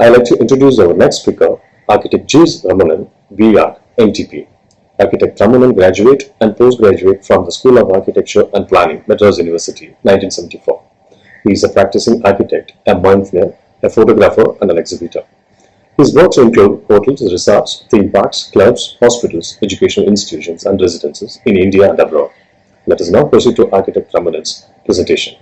I'd like to introduce our next speaker, Architect G. Ramanan, BR, NTP. Architect Ramanan graduate and postgraduate from the School of Architecture and Planning, Madras University, 1974. He is a practicing architect, a mindfulner, a photographer, and an exhibitor. His works include hotels, resorts, theme parks, clubs, hospitals, educational institutions, and residences in India and abroad. Let us now proceed to Architect Ramanan's presentation.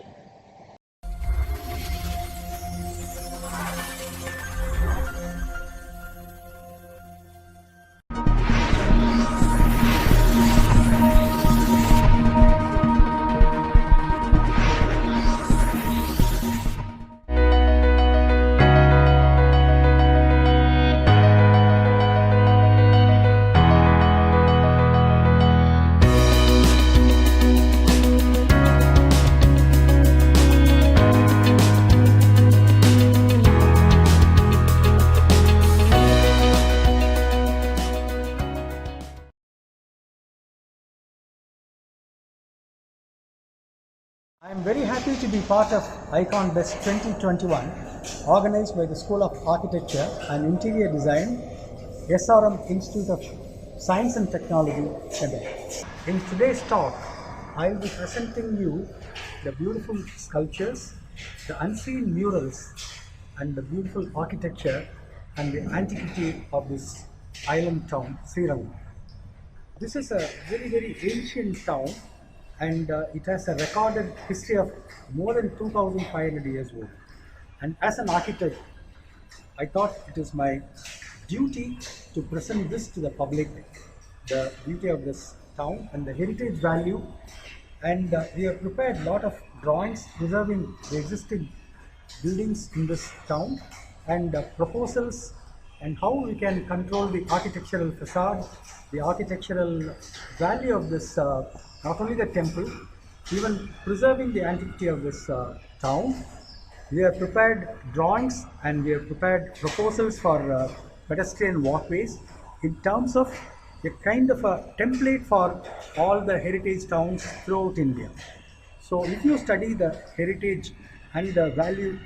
I am very happy to be part of Icon Best 2021, organized by the School of Architecture and Interior Design, SRM Institute of Science and Technology, Chennai. In today's talk, I will be presenting you the beautiful sculptures, the unseen murals, and the beautiful architecture and the antiquity of this island town, Srirangam. This is a very ancient town, and it has a recorded history of more than 2,500 years old. And as an architect, I thought it is my duty to present this to the public, the beauty of this town and the heritage value. And we have prepared a lot of drawings preserving the existing buildings in this town, and proposals and how we can control the architectural facade, the architectural value of this, not only the temple, even preserving the antiquity of this town. We have prepared drawings and we have prepared proposals for pedestrian walkways in terms of a kind of a template for all the heritage towns throughout India. So if you study the heritage and the value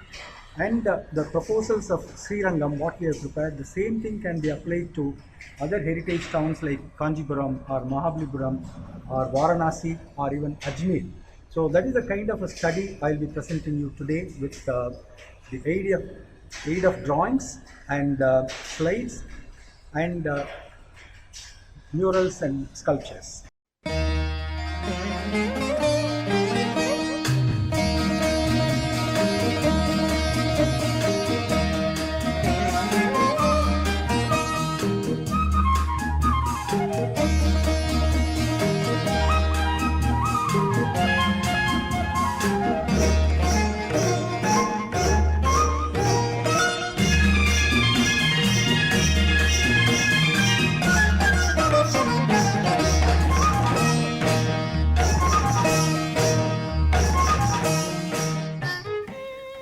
and the proposals of Srirangam, what we have prepared, the same thing can be applied to other heritage towns like Kanjipuram or Mahabalipuram or Varanasi or even Ajmer. So that is the kind of a study I will be presenting you today with the aid of drawings and slides and murals and sculptures.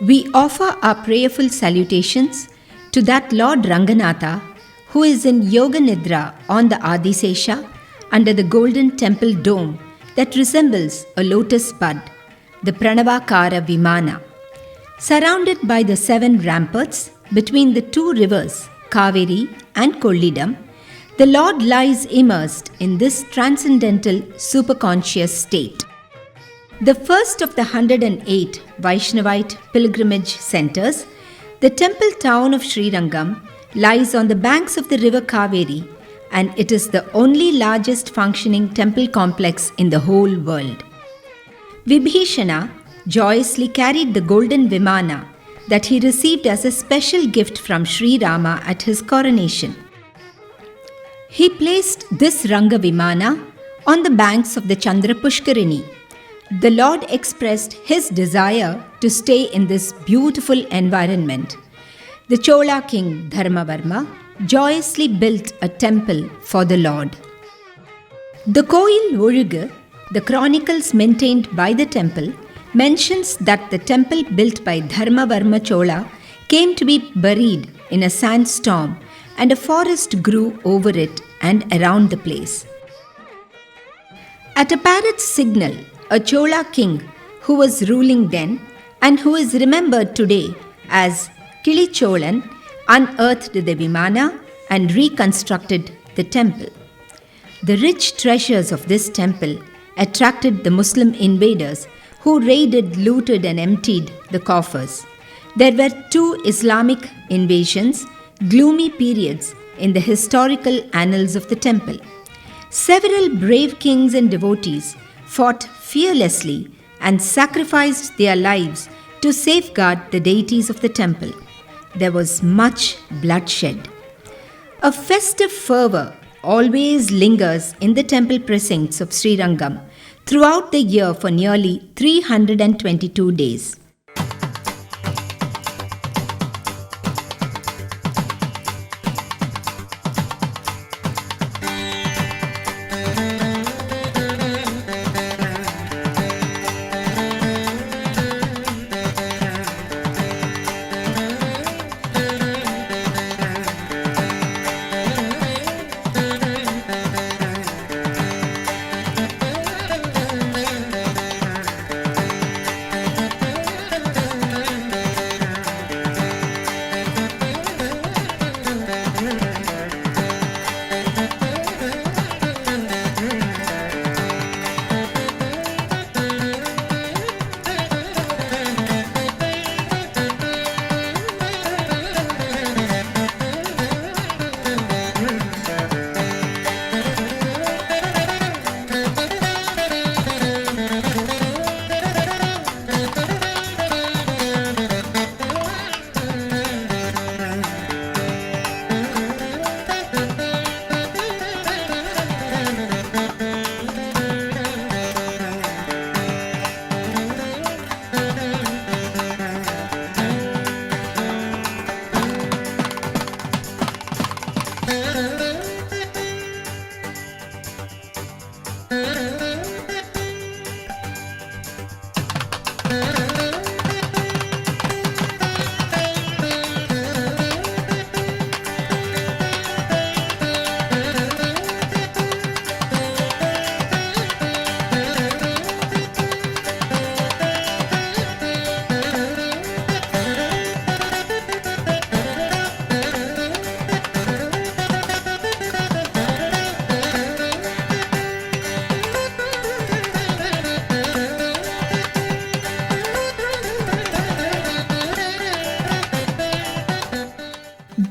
We offer our prayerful salutations to that Lord Ranganatha who is in Yoga Nidra on the Adisesha under the golden temple dome that resembles a lotus bud, the Pranavakara Vimana. Surrounded by the 7 ramparts between the 2 rivers, Kaveri and Kollidam, the Lord lies immersed in this transcendental superconscious state. The first of the 108 Vaishnavite pilgrimage centers, the temple town of Srirangam lies on the banks of the river Kaveri, and it is the only largest functioning temple complex in the whole world. Vibhishana joyously carried the golden Vimana that he received as a special gift from Sri Rama at his coronation. He placed this Ranga Vimana on the banks of the Chandra Pushkarini. The Lord expressed his desire to stay in this beautiful environment. The Chola king Dharmavarma joyously built a temple for the Lord. The Koil Olugu, the chronicles maintained by the temple, mentions that the temple built by Dharmavarma Chola came to be buried in a sandstorm, and a forest grew over it and around the place. At a parrot's signal, a Chola king who was ruling then and who is remembered today as Kili Cholan unearthed the Vimana, and reconstructed the temple. The rich treasures of this temple attracted the Muslim invaders who raided, looted, and emptied the coffers. There were two Islamic invasions, gloomy periods in the historical annals of the temple. Several brave kings and devotees fought fearlessly and sacrificed their lives to safeguard the deities of the temple. There was much bloodshed. A festive fervour always lingers in the temple precincts of Srirangam throughout the year for nearly 322 days.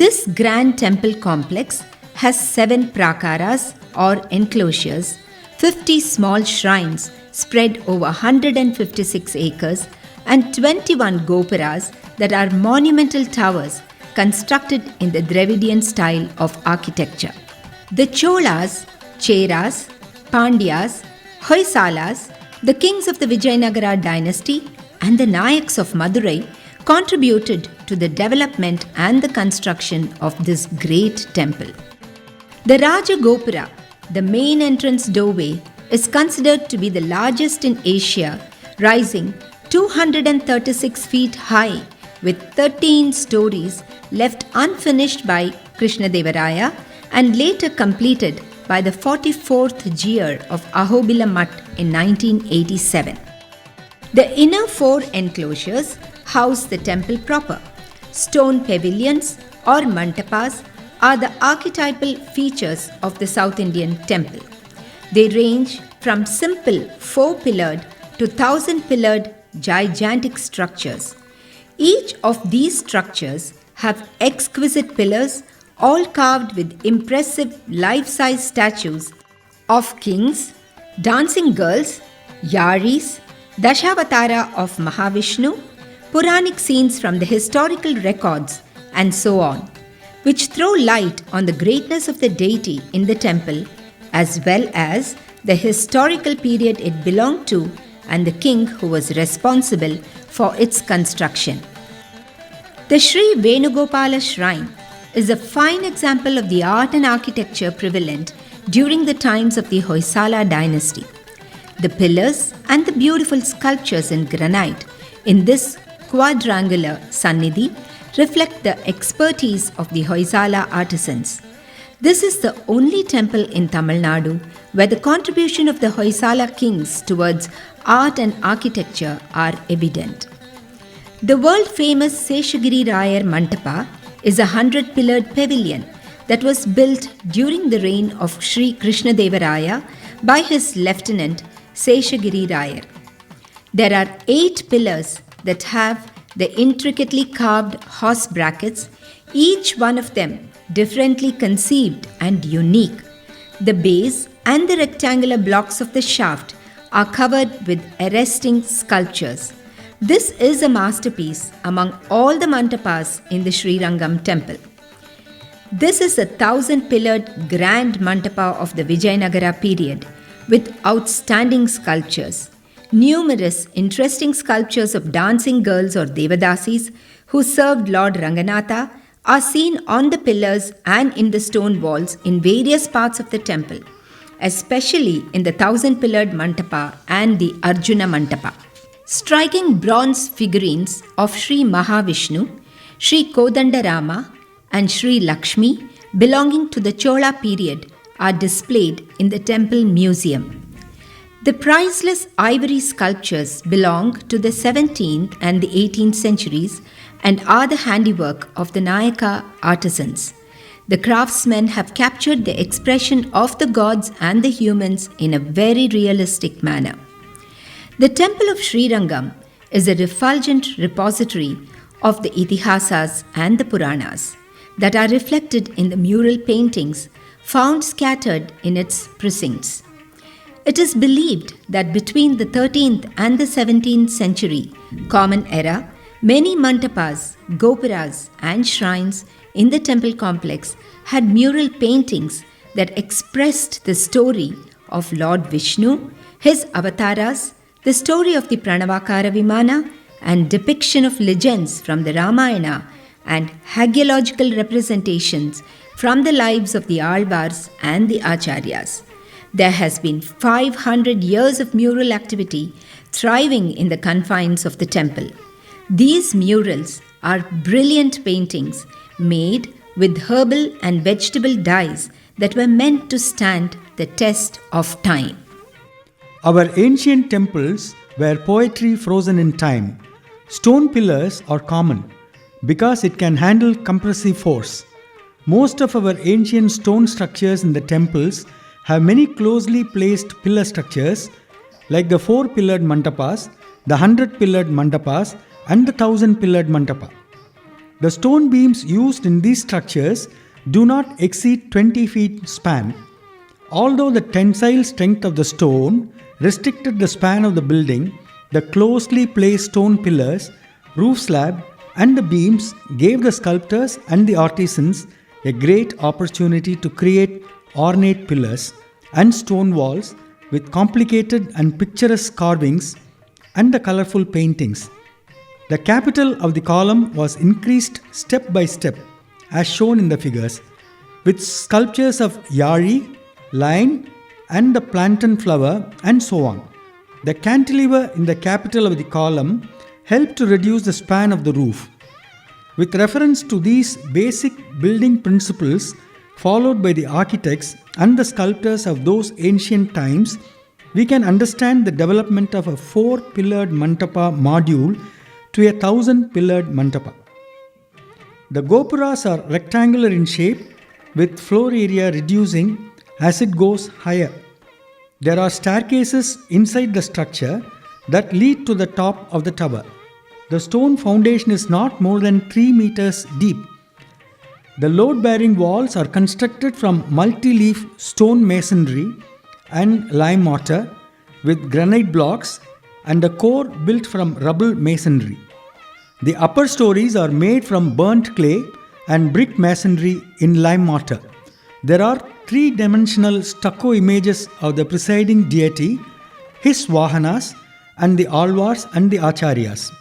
This grand temple complex has 7 prakaras or enclosures, 50 small shrines spread over 156 acres, and 21 gopuras that are monumental towers constructed in the Dravidian style of architecture. The Cholas, Cheras, Pandyas, Hoysalas, the kings of the Vijayanagara dynasty, and the Nayaks of Madurai contributed to the development and the construction of this great temple. The Raja Gopura, the main entrance doorway, is considered to be the largest in Asia, rising 236 feet high with 13 stories left unfinished by Krishnadevaraya and later completed by the 44th year of Ahobila Mutt in 1987. The inner 4 enclosures house the temple proper. Stone pavilions or mantapas are the archetypal features of the South Indian temple. They range from simple 4-pillared to 1,000-pillared gigantic structures. Each of these structures have exquisite pillars, all carved with impressive life-size statues of kings, dancing girls, yaris, Dashavatara of Mahavishnu, Puranic scenes from the historical records, and so on, which throw light on the greatness of the deity in the temple, as well as the historical period it belonged to and the king who was responsible for its construction. The Sri Venugopala Shrine is a fine example of the art and architecture prevalent during the times of the Hoysala dynasty. The pillars and the beautiful sculptures in granite in this quadrangular Sannidhi reflect the expertise of the Hoysala artisans. This is the only temple in Tamil Nadu where the contribution of the Hoysala kings towards art and architecture are evident. The world-famous Seshagiri Rayar Mantapa is a 100-pillared pavilion that was built during the reign of Sri Krishnadevaraya by his lieutenant Seshagiri Rayar. There are 8 pillars that have the intricately carved horse brackets, each one of them differently conceived and unique. The base and the rectangular blocks of the shaft are covered with arresting sculptures. This is a masterpiece among all the mantapas in the Sri Rangam temple. This is a 1,000-pillared grand mantapa of the Vijayanagara period with outstanding sculptures. Numerous interesting sculptures of dancing girls or devadasis who served Lord Ranganatha are seen on the pillars and in the stone walls in various parts of the temple, especially in the 1,000-pillared mantapa and the Arjuna mantapa. Striking bronze figurines of Sri Mahavishnu, Sri Kodandarama, and Sri Lakshmi belonging to the Chola period are displayed in the temple museum. The priceless ivory sculptures belong to the 17th and the 18th centuries and are the handiwork of the Nayaka artisans. The craftsmen have captured the expression of the gods and the humans in a very realistic manner. The temple of Sri Rangam is a refulgent repository of the Itihasas and the Puranas that are reflected in the mural paintings found scattered in its precincts. It is believed that between the 13th and the 17th century Common Era, many mantapas, gopuras, and shrines in the temple complex had mural paintings that expressed the story of Lord Vishnu, his avatars, the story of the Pranavakara Vimana, and depiction of legends from the Ramayana and hagiological representations from the lives of the Alvars and the Acharyas. There has been 500 years of mural activity thriving in the confines of the temple. These murals are brilliant paintings made with herbal and vegetable dyes that were meant to stand the test of time. Our ancient temples were poetry frozen in time. Stone pillars are common because it can handle compressive force. Most of our ancient stone structures in the temples have many closely placed pillar structures like the 4-pillared mantapas, the 100-pillared mantapas, and the 1,000-pillared mantapa. The stone beams used in these structures do not exceed 20 feet span. Although the tensile strength of the stone restricted the span of the building, the closely placed stone pillars, roof slab, and the beams gave the sculptors and the artisans a great opportunity to create ornate pillars and stone walls with complicated and picturesque carvings and the colorful paintings. The capital of the column was increased step by step as shown in the figures with sculptures of Yari, lion, and the plantain flower and so on. The cantilever in the capital of the column helped to reduce the span of the roof. With reference to these basic building principles followed by the architects and the sculptors of those ancient times, we can understand the development of a 4-pillared mantapa module to a 1,000-pillared mantapa. The gopuras are rectangular in shape with floor area reducing as it goes higher. There are staircases inside the structure that lead to the top of the tower. The stone foundation is not more than 3 meters deep. The load-bearing walls are constructed from multi-leaf stone masonry and lime mortar with granite blocks and the core built from rubble masonry. The upper stories are made from burnt clay and brick masonry in lime mortar. There are 3-dimensional stucco images of the presiding deity, his Vahanas, and the Alvars and the Acharyas.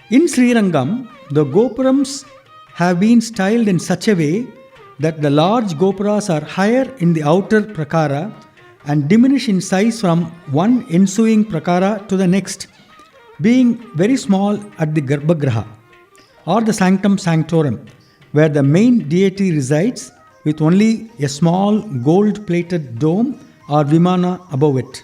In Sri Rangam, the gopurams have been styled in such a way that the large gopuras are higher in the outer prakara and diminish in size from one ensuing prakara to the next, being very small at the Garbhagraha or the Sanctum Sanctorum, where the main deity resides with only a small gold-plated dome or vimana above it.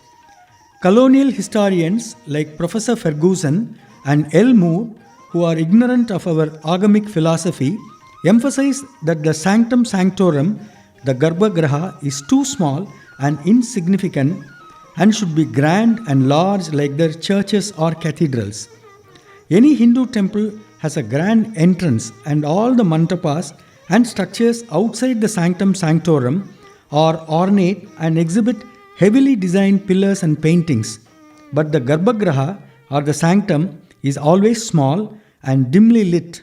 Colonial historians like Professor Ferguson and L. Moore, who are ignorant of our agamic philosophy, emphasize that the sanctum sanctorum, the Garbhagriha, is too small and insignificant and should be grand and large like their churches or cathedrals. Any Hindu temple has a grand entrance, and all the mantapas and structures outside the sanctum sanctorum are ornate and exhibit heavily designed pillars and paintings. But the Garbhagriha or the sanctum is always small and dimly lit.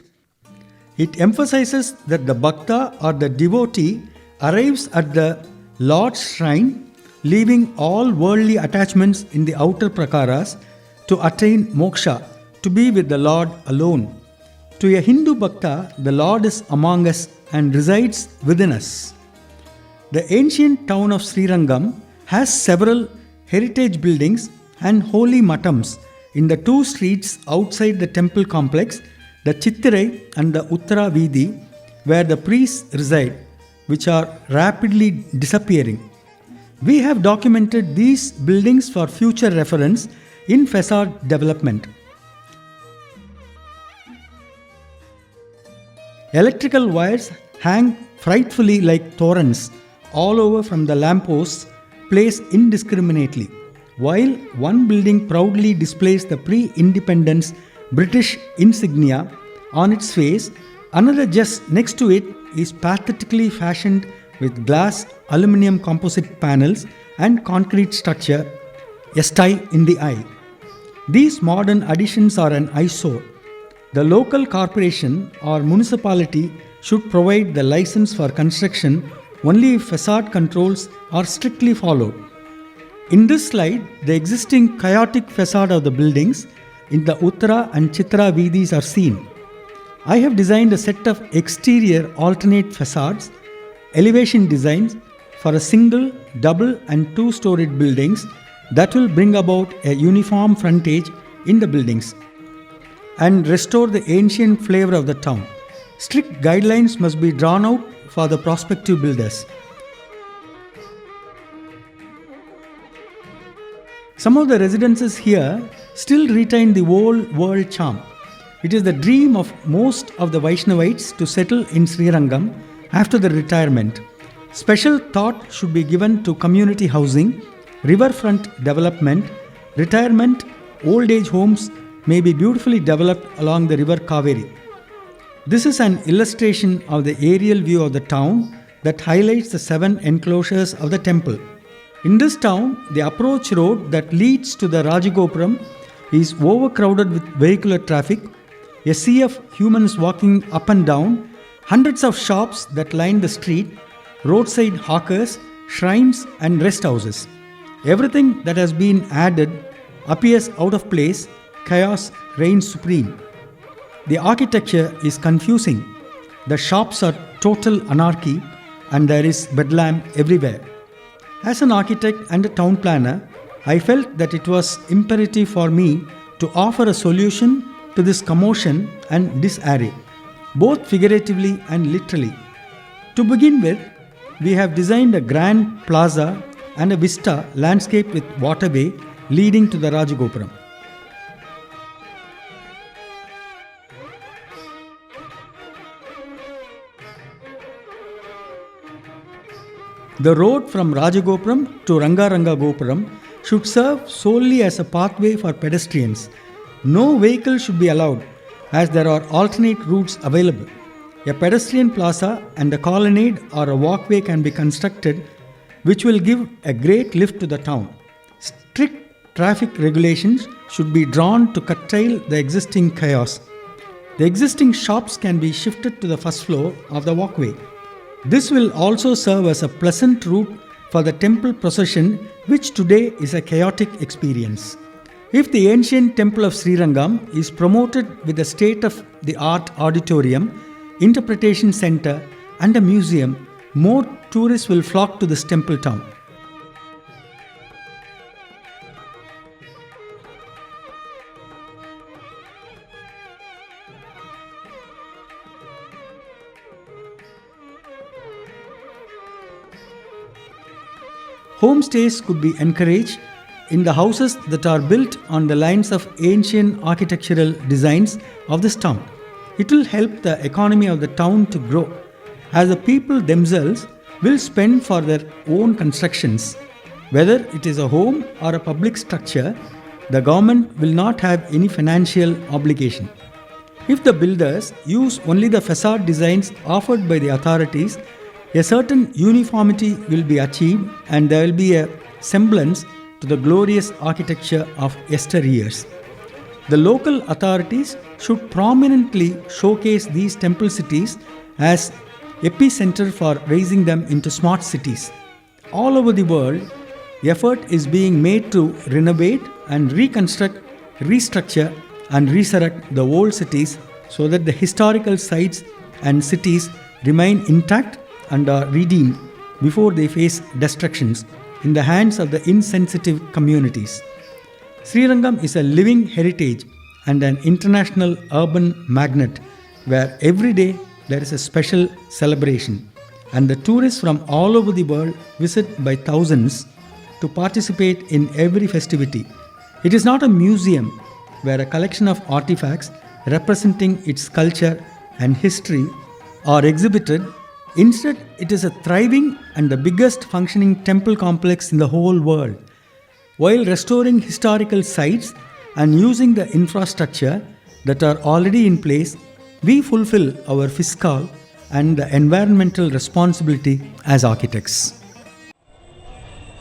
It emphasizes that the bhakta or the devotee arrives at the Lord's shrine, leaving all worldly attachments in the outer prakaras to attain moksha, to be with the Lord alone. To a Hindu bhakta, the Lord is among us and resides within us. The ancient town of Srirangam has several heritage buildings and holy matams in the two streets outside the temple complex, the Chittirai and the Uttara Veedi, where the priests reside, which are rapidly disappearing. We have documented these buildings for future reference in facade development. Electrical wires hang frightfully like torrents all over from the lampposts placed indiscriminately. While one building proudly displays the pre-independence British insignia on its face, another just next to it is pathetically fashioned with glass, aluminium composite panels and concrete structure, a style in the eye. These modern additions are an eyesore. The local corporation or municipality should provide the license for construction only if facade controls are strictly followed. In this slide, the existing chaotic facade of the buildings in the Uttara and Chitra Veedis are seen. I have designed a set of exterior alternate facades, elevation designs for a single, double and two-storied buildings that will bring about a uniform frontage in the buildings and restore the ancient flavor of the town. Strict guidelines must be drawn out for the prospective builders. Some of the residences here still retain the old world charm. It is the dream of most of the Vaishnavites to settle in Srirangam after the retirement. Special thought should be given to community housing, riverfront development, retirement, old age homes may be beautifully developed along the river Kaveri. This is an illustration of the aerial view of the town that highlights the 7 enclosures of the temple. In this town, the approach road that leads to the Rajagopuram is overcrowded with vehicular traffic, a sea of humans walking up and down, hundreds of shops that line the street, roadside hawkers, shrines and rest houses. Everything that has been added appears out of place, chaos reigns supreme. The architecture is confusing, the shops are total anarchy and there is bedlam everywhere. As an architect and a town planner, I felt that it was imperative for me to offer a solution to this commotion and disarray, both figuratively and literally. To begin with, we have designed a grand plaza and a vista landscape with waterway leading to the Rajagopuram. The road from Rajagopuram to Rangaranga Gopuram should serve solely as a pathway for pedestrians. No vehicle should be allowed as there are alternate routes available. A pedestrian plaza and a colonnade or a walkway can be constructed which will give a great lift to the town. Strict traffic regulations should be drawn to curtail the existing chaos. The existing shops can be shifted to the first floor of the walkway. This will also serve as a pleasant route for the temple procession, which today is a chaotic experience. If the ancient temple of Srirangam is promoted with a state-of-the-art auditorium, interpretation center and a museum, more tourists will flock to this temple town. Homestays could be encouraged in the houses that are built on the lines of ancient architectural designs of this town. It will help the economy of the town to grow, as the people themselves will spend for their own constructions. Whether it is a home or a public structure, the government will not have any financial obligation. If the builders use only the facade designs offered by the authorities, a certain uniformity will be achieved and there will be a semblance to the glorious architecture of yesteryears. The local authorities should prominently showcase these temple cities as epicenter for raising them into smart cities. All over the world, effort is being made to renovate and reconstruct, restructure and resurrect the old cities so that the historical sites and cities remain intact and are redeemed before they face destructions in the hands of the insensitive communities. Srirangam is a living heritage and an international urban magnet where every day there is a special celebration and the tourists from all over the world visit by thousands to participate in every festivity. It is not a museum where a collection of artifacts representing its culture and history are exhibited. Instead, it is a thriving and the biggest functioning temple complex in the whole world. While restoring historical sites and using the infrastructure that are already in place, we fulfill our fiscal and the environmental responsibility as architects.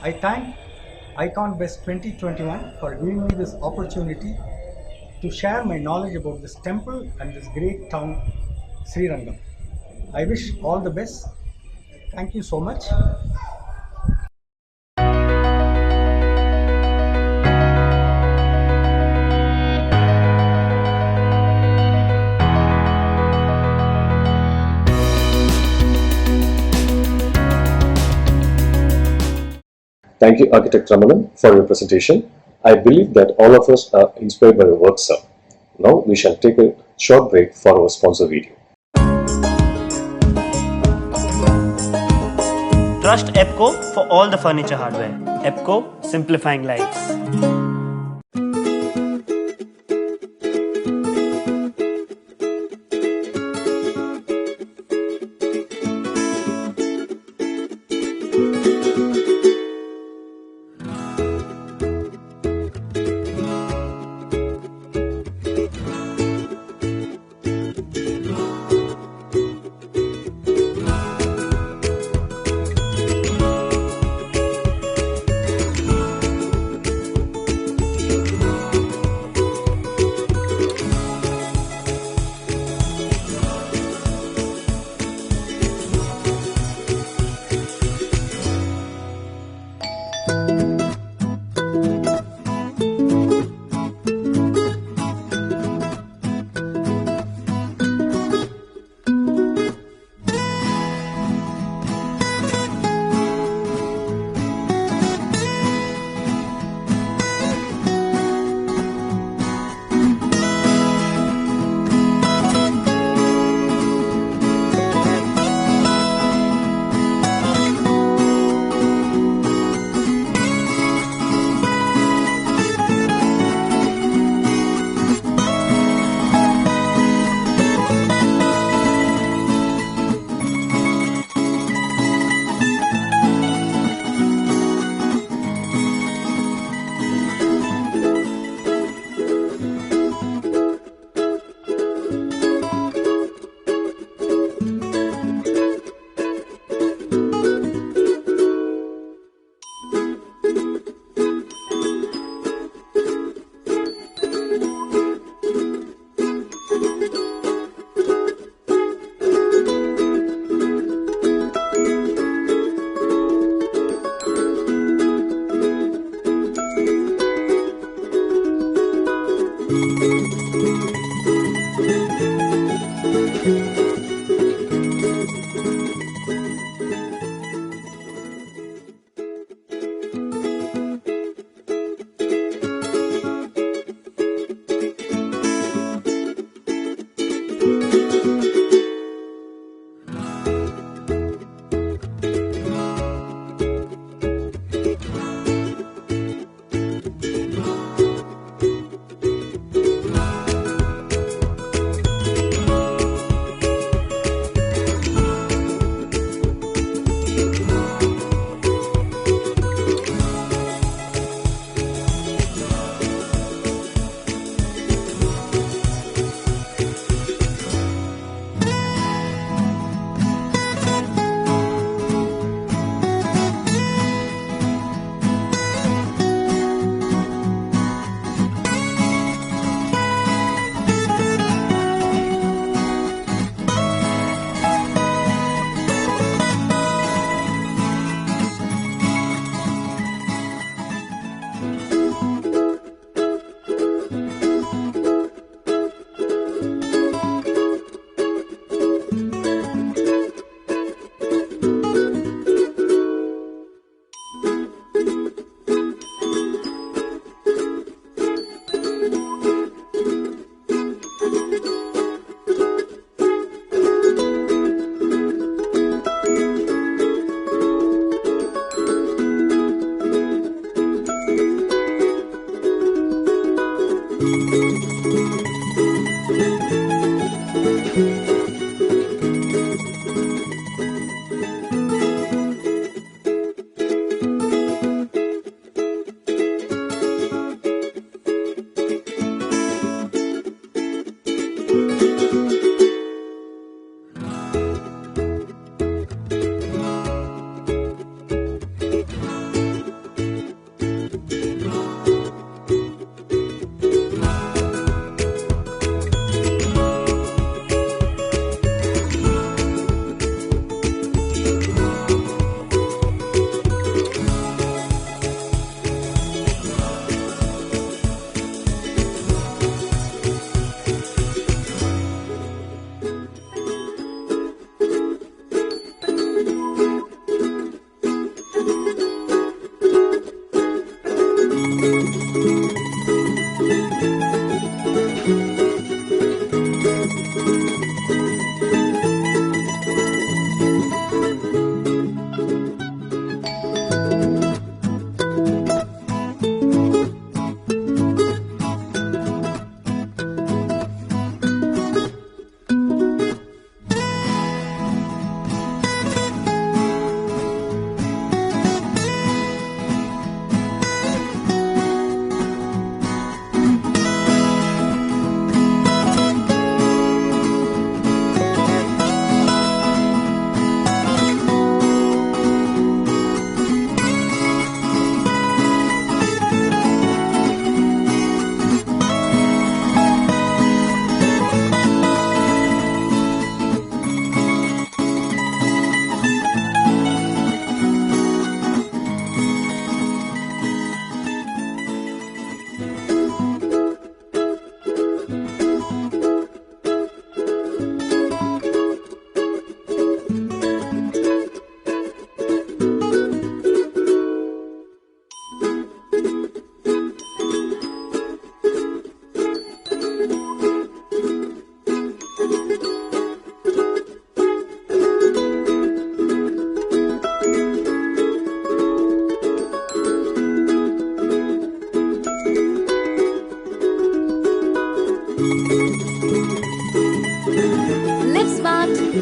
I thank Icon Best 2021 for giving me this opportunity to share my knowledge about this temple and this great town, Srirangam. I wish all the best. Thank you so much. Thank you, Architect Ramanan, for your presentation. I believe that all of us are inspired by your work, sir. Now we shall take a short break for our sponsor video. Trust EPCO for all the furniture hardware. EPCO, simplifying lives.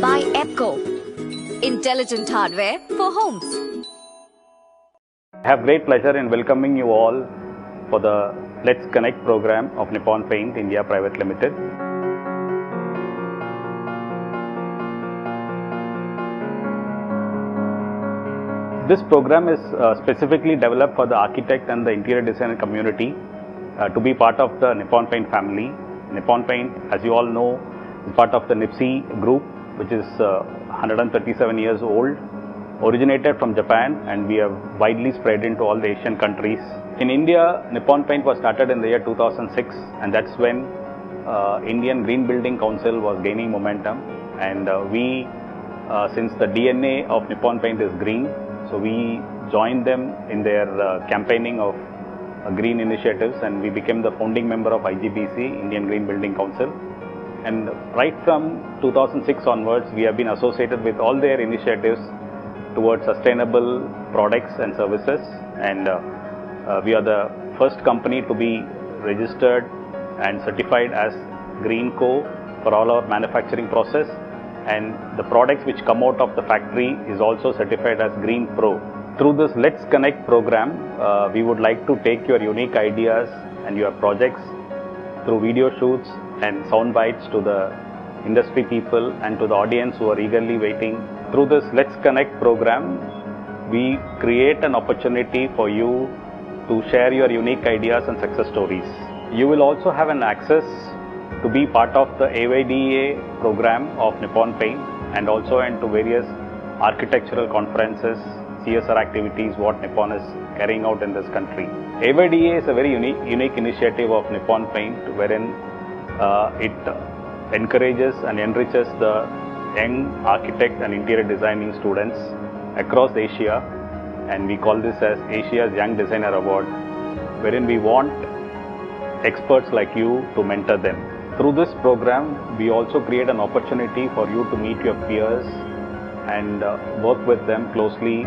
by EPCO. Intelligent hardware for homes. I have great pleasure in welcoming you all for the Let's Connect program of Nippon Paint India Private Limited. This program is specifically developed for the architect and the interior designer community to be part of the Nippon Paint family. Nippon Paint, as you all know, is part of the NIPSEA group, which is 137 years old, originated from Japan, and we have widely spread into all the Asian countries. In India, Nippon Paint was started in the year 2006, and that's when Indian Green Building Council was gaining momentum, and since the DNA of Nippon Paint is green, so we joined them in their campaigning of green initiatives, and we became the founding member of IGBC, Indian Green Building Council. And right from 2006 onwards, we have been associated with all their initiatives towards sustainable products and services, and we are the first company to be registered and certified as Green Co for all our manufacturing process, and the products which come out of the factory is also certified as Green Pro. Through this Let's Connect program, we would like to take your unique ideas and your projects through video shoots and sound bites to the industry people and to the audience who are eagerly waiting. Through this Let's Connect program, we create an opportunity for you to share your unique ideas and success stories. You will also have an access to be part of the AYDA program of Nippon Paint, and also into various architectural conferences, CSR activities what Nippon is carrying out in this country. AYDA is a very unique initiative of Nippon Paint, wherein it encourages and enriches the young architect and interior designing students across Asia, and we call this as Asia's Young Designer Award, wherein we want experts like you to mentor them. Through this program, we also create an opportunity for you to meet your peers and work with them closely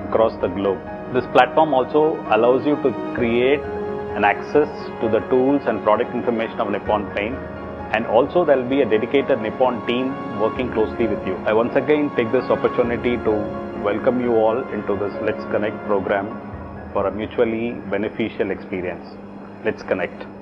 across the globe. This platform also allows you to create and access to the tools and product information of Nippon Paint, and also there will be a dedicated Nippon team working closely with you. I once again take this opportunity to welcome you all into this Let's Connect program for a mutually beneficial experience. Let's connect.